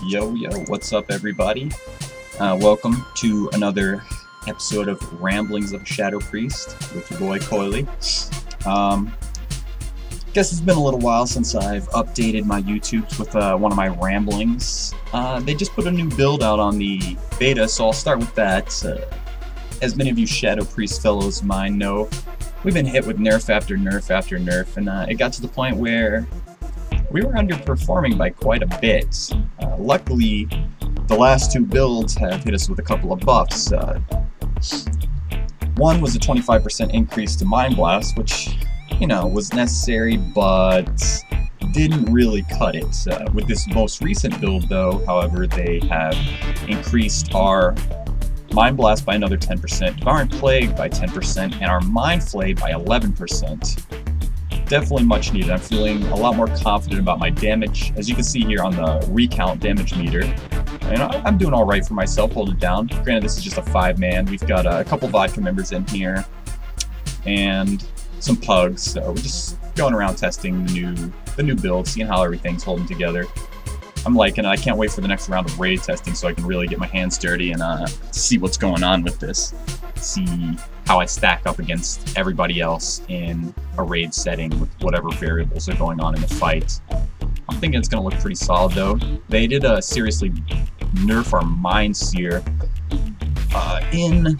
Yo, what's up, everybody? Welcome to another episode of Ramblings of a Shadow Priest with your boy Koilie. Guess it's been a little while since I've updated my YouTubes with one of my ramblings. They just put a new build out on the beta, so I'll start with that. As many of you Shadow Priest fellows of mine know, we've been hit with nerf after nerf after nerf, and it got to the point where we were underperforming by quite a bit. Luckily, the last two builds have hit us with a couple of buffs. One was a 25% increase to Mind Blast, which, you know, was necessary, but didn't really cut it. With this most recent build, though, however, they have increased our Mind Blast by another 10%, Devouring Plague by 10%, and our Mind Flay by 11%. Definitely much needed. I'm feeling a lot more confident about my damage. As you can see here on the recount damage meter, I'm doing all right for myself, holding it down. Granted, this is just a 5-man. We've got a couple vodka members in here, and some pugs. So we're just going around testing the new build, seeing how everything's holding together. I'm liking it. I can't wait for the next round of raid testing so I can really get my hands dirty and see what's going on with this. See how I stack up against everybody else in a raid setting with whatever variables are going on in the fight. I'm thinking it's going to look pretty solid, though. They did seriously nerf our Mind Seer in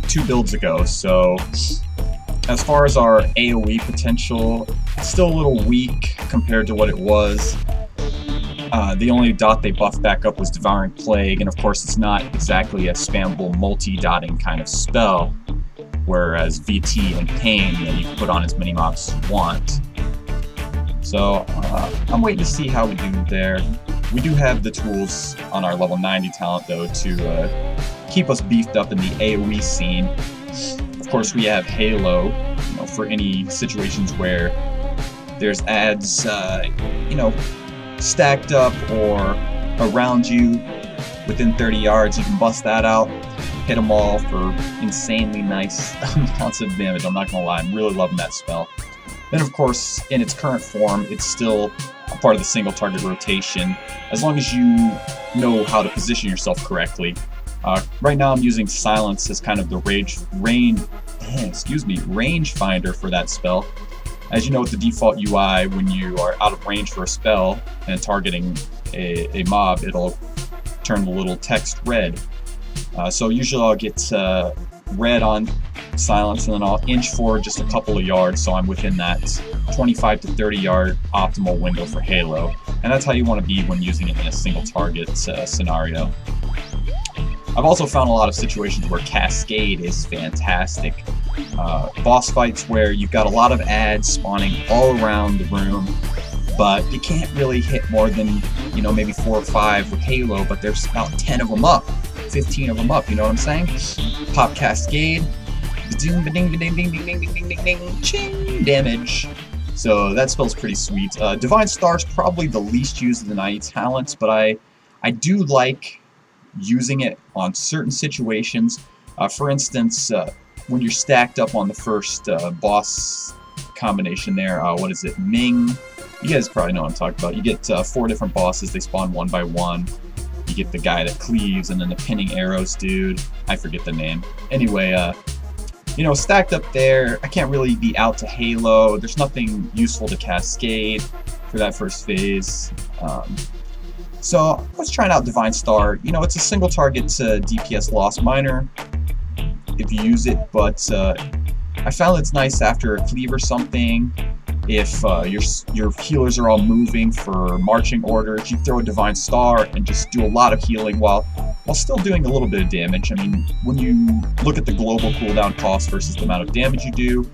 2 builds ago, so as far as our AoE potential, it's still a little weak compared to what it was. The only dot they buffed back up was Devouring Plague, and of course it's not exactly a spammable multi-dotting kind of spell, whereas VT and Pain, you know, you can put on as many mobs as you want. So I'm waiting to see how we do there. We do have the tools on our level 90 talent, though, to keep us beefed up in the AoE scene. Of course, we have Halo, you know, for any situations where there's ads, you know, stacked up or around you within 30 yards. You can bust that out, hit them all for insanely nice amounts of damage. I'm not gonna lie, I'm really loving that spell. Then of course, in its current form, it's still a part of the single target rotation, as long as you know how to position yourself correctly. Right now I'm using Silence as kind of the range finder for that spell. As you know, with the default UI, when you are out of range for a spell and targeting a mob, it'll turn the little text red. So usually I'll get red on Silence, and then I'll inch forward just a couple of yards so I'm within that 25 to 30 yard optimal window for Halo. And that's how you want to be when using it in a single target scenario. I've also found a lot of situations where Cascade is fantastic. Boss fights where you've got a lot of ads spawning all around the room, but you can't really hit more than, you know, maybe 4 or 5 with Halo, but there's about 10 of them up, 15 of them up, you know what I'm saying? Pop Cascade, ding ding ding ding ding ding ding ding ding, ching, damage. So that spell's pretty sweet. Divine Star's probably the least used of the 90 talents, but I do like using it on certain situations. For instance, when you're stacked up on the first boss combination there, what is it, Ming? You guys probably know what I'm talking about. You get 4 different bosses, they spawn one by one. You get the guy that cleaves, and then the pinning arrows dude. I forget the name. Anyway, you know, stacked up there, I can't really be out to Halo. There's nothing useful to Cascade for that first phase. So let's try out Divine Star. You know, it's a single target DPS loss minor if you use it, but I found it's nice after a cleave or something. If your healers are all moving for marching orders, you throw a Divine Star and just do a lot of healing while still doing a little bit of damage. I mean, when you look at the global cooldown cost versus the amount of damage you do,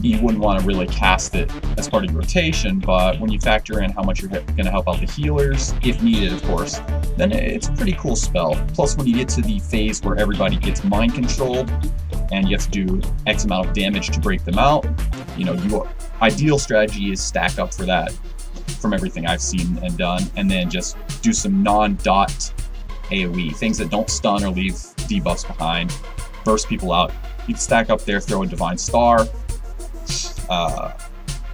you wouldn't want to really cast it as part of your rotation, but when you factor in how much you're going to help out the healers, if needed of course, then it's a pretty cool spell. Plus, when you get to the phase where everybody gets mind controlled and you have to do X amount of damage to break them out, you know, your ideal strategy is stack up for that from everything I've seen and done, and then just do some non-dot AoE, things that don't stun or leave debuffs behind, burst people out. You can stack up there, throw a Divine Star,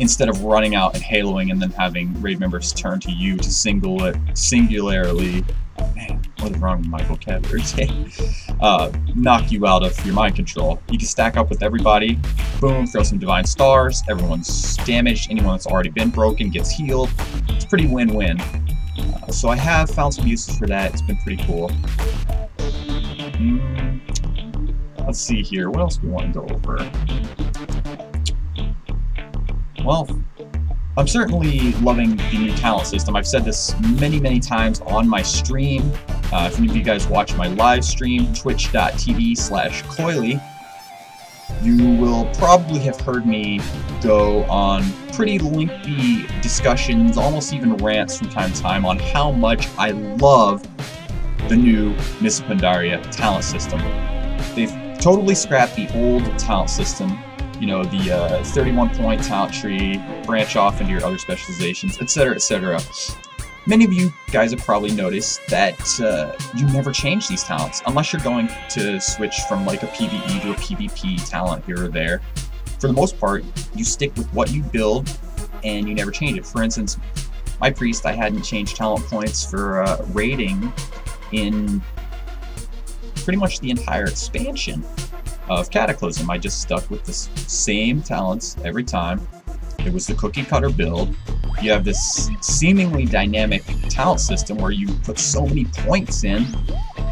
instead of running out and haloing and then having raid members turn to you to singularly, man, what is wrong with my vocabulary today? Knock you out of your mind control. You can stack up with everybody, boom, throw some divine stars, everyone's damaged, anyone that's already been broken gets healed. It's pretty win-win. So I have found some uses for that. It's been pretty cool. Let's see here. What else do we want to go over? Well, I'm certainly loving the new talent system. I've said this many times on my stream. If any of you guys watch my live stream, twitch.tv/Koilie, you will probably have heard me go on pretty lengthy discussions, almost even rants from time to time, on how much I love the new Miss Pandaria talent system. They've totally scrapped the old talent system, you know, the 31-point talent tree, branch off into your other specializations, etc., etc. Many of you guys have probably noticed that you never change these talents, unless you're going to switch from like a PvE to a PvP talent here or there. For the most part, you stick with what you build, and you never change it. For instance, my priest, I hadn't changed talent points for raiding in pretty much the entire expansion of Cataclysm. I just stuck with the same talents every time. It was the cookie cutter build. You have this seemingly dynamic talent system where you put so many points in,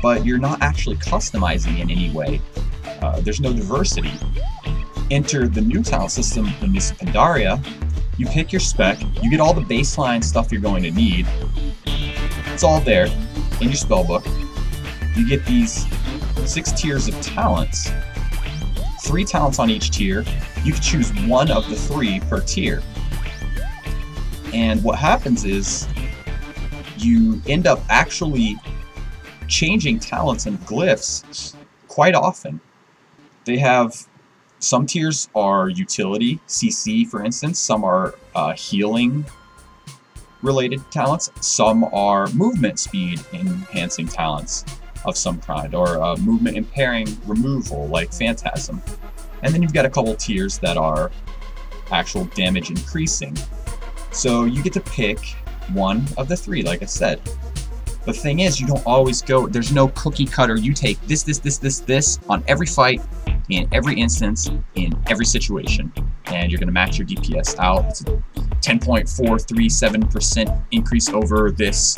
but you're not actually customizing in any way. There's no diversity. Enter the new talent system, the Miss Pandaria. You pick your spec, you get all the baseline stuff you're going to need. It's all there in your spellbook. You get these 6 tiers of talents. 3 talents on each tier. You can choose one of the 3 per tier. And what happens is you end up actually changing talents and glyphs quite often. They have some tiers are utility, CC for instance, some are healing related talents, some are movement speed enhancing talents of some kind, or movement impairing removal like Phantasm. And then you've got a couple tiers that are actual damage increasing. So you get to pick one of the 3, like I said. The thing is, you don't always go, there's no cookie cutter, you take this on every fight, in every instance, in every situation, and you're going to max your DPS out. It's a 10.437% increase over this.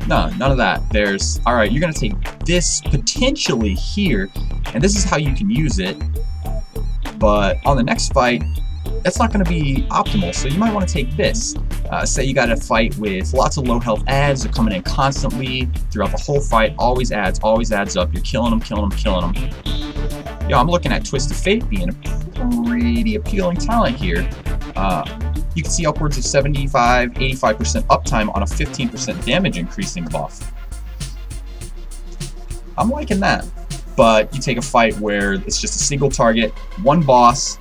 No, none of that. There's, alright, you're going to take this potentially here, and this is how you can use it, but on the next fight, that's not going to be optimal, so you might want to take this. Say you got a fight with lots of low health adds, they're coming in constantly throughout the whole fight, always adds up, you're killing them. Yeah, I'm looking at Twist of Fate being a pretty appealing talent here. You can see upwards of 75-85% uptime on a 15% damage increasing buff. I'm liking that. But you take a fight where it's just a single target, one boss,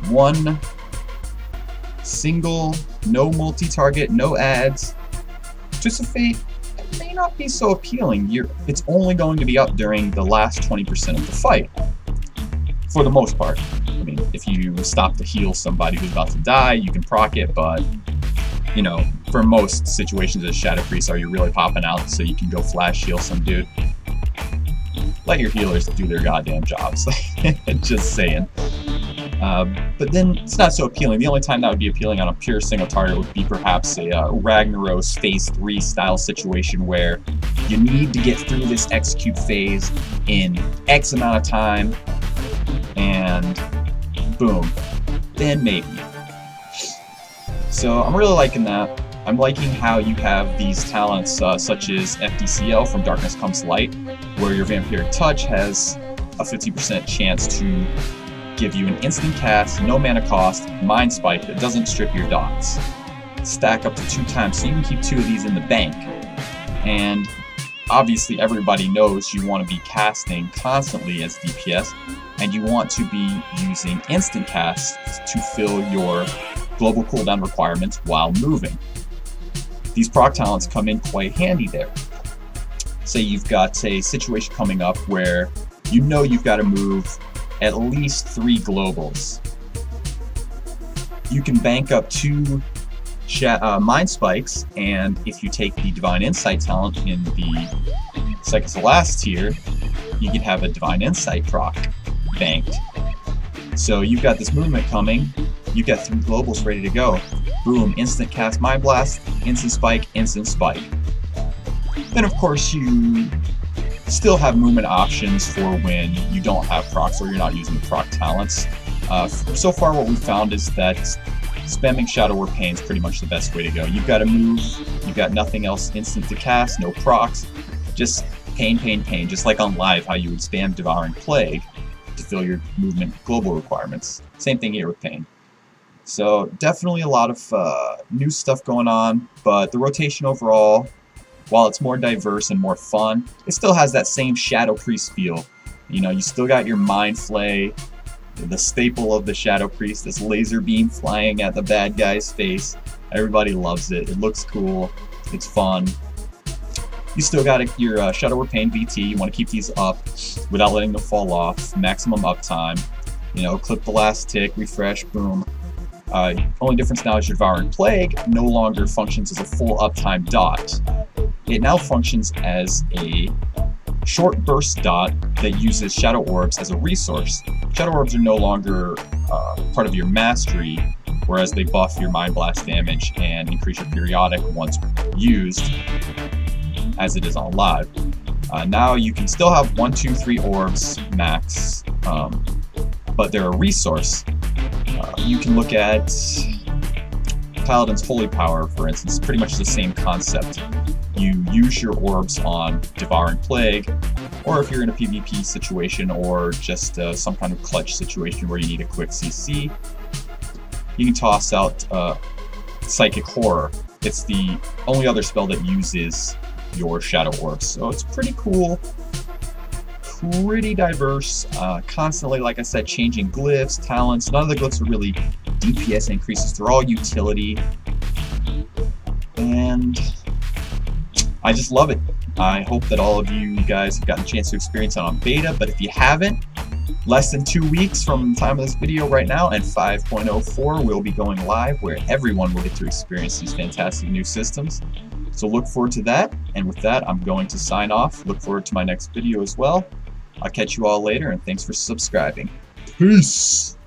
one single, no multi-target, no ads. Twist of Fate may not be so appealing. It's only going to be up during the last 20% of the fight, for the most part. I mean, if you stop to heal somebody who's about to die, you can proc it, but, you know, for most situations as Shadow Priest, are you really popping out so you can go flash heal some dude? Let your healers do their goddamn jobs. Just saying. But then it's not so appealing. The only time that would be appealing on a pure single target would be perhaps a Ragnaros Phase 3 style situation where you need to get through this execute phase in X amount of time, and boom, then maybe. So I'm really liking that. I'm liking how you have these talents such as FDCL from Darkness Comes Light, where your Vampiric Touch has a 50% chance to give you an instant cast, no mana cost, Mind Spike that doesn't strip your dots. Stack up to 2 times, so you can keep 2 of these in the bank. And obviously everybody knows you want to be casting constantly as DPS, and you want to be using instant casts to fill your global cooldown requirements while moving. These proc talents come in quite handy there. Say you've got a situation coming up where you know you've got to move at least 3 globals. you can bank up 2 Mind Spikes, and if you take the Divine Insight talent in the Psychic Last tier, you can have a Divine Insight proc banked. So you've got this movement coming, you've got 3 globals ready to go. Boom, instant cast Mind Blast, instant spike, instant spike. Then of course you still have movement options for when you don't have procs or you're not using the proc talents. So far what we've found is that spamming Shadow Warp Pain is pretty much the best way to go. You've got a move, you've got nothing else instant to cast, no procs, just pain, pain, pain, just like on live how you would spam Devouring Plague to fill your movement global requirements. Same thing here with Pain. So definitely a lot of new stuff going on, but the rotation overall, while it's more diverse and more fun, it still has that same Shadow Priest feel. You know, you still got your Mind Flay, the staple of the Shadow Priest, this laser beam flying at the bad guy's face. Everybody loves it. It looks cool. It's fun. You still got your Shadow Warp Pain VT. You want to keep these up without letting them fall off. Maximum uptime. You know, clip the last tick, refresh, boom. Only difference now is your Devouring Plague no longer functions as a full uptime dot. It now functions as a short burst dot that uses Shadow Orbs as a resource. Shadow Orbs are no longer part of your mastery, whereas they buff your Mind Blast damage and increase your periodic once used, as it is on live. Now you can still have 1, 2, 3 orbs max, but they're a resource. You can look at Paladin's Holy Power, for instance, pretty much the same concept. You use your orbs on Devouring Plague, or if you're in a PvP situation or just some kind of clutch situation where you need a quick CC, you can toss out Psychic Horror. It's the only other spell that uses your Shadow Orbs, so it's pretty cool, pretty diverse, constantly, like I said, changing glyphs, talents. None of the glyphs are really DPS increases, they're all utility, and I just love it. I hope that all of you guys have gotten a chance to experience it on beta, but if you haven't, less than 2 weeks from the time of this video right now, and 5.04 will be going live, where everyone will get to experience these fantastic new systems. So look forward to that, and with that, I'm going to sign off. Look forward to my next video as well. I'll catch you all later, and thanks for subscribing. Peace!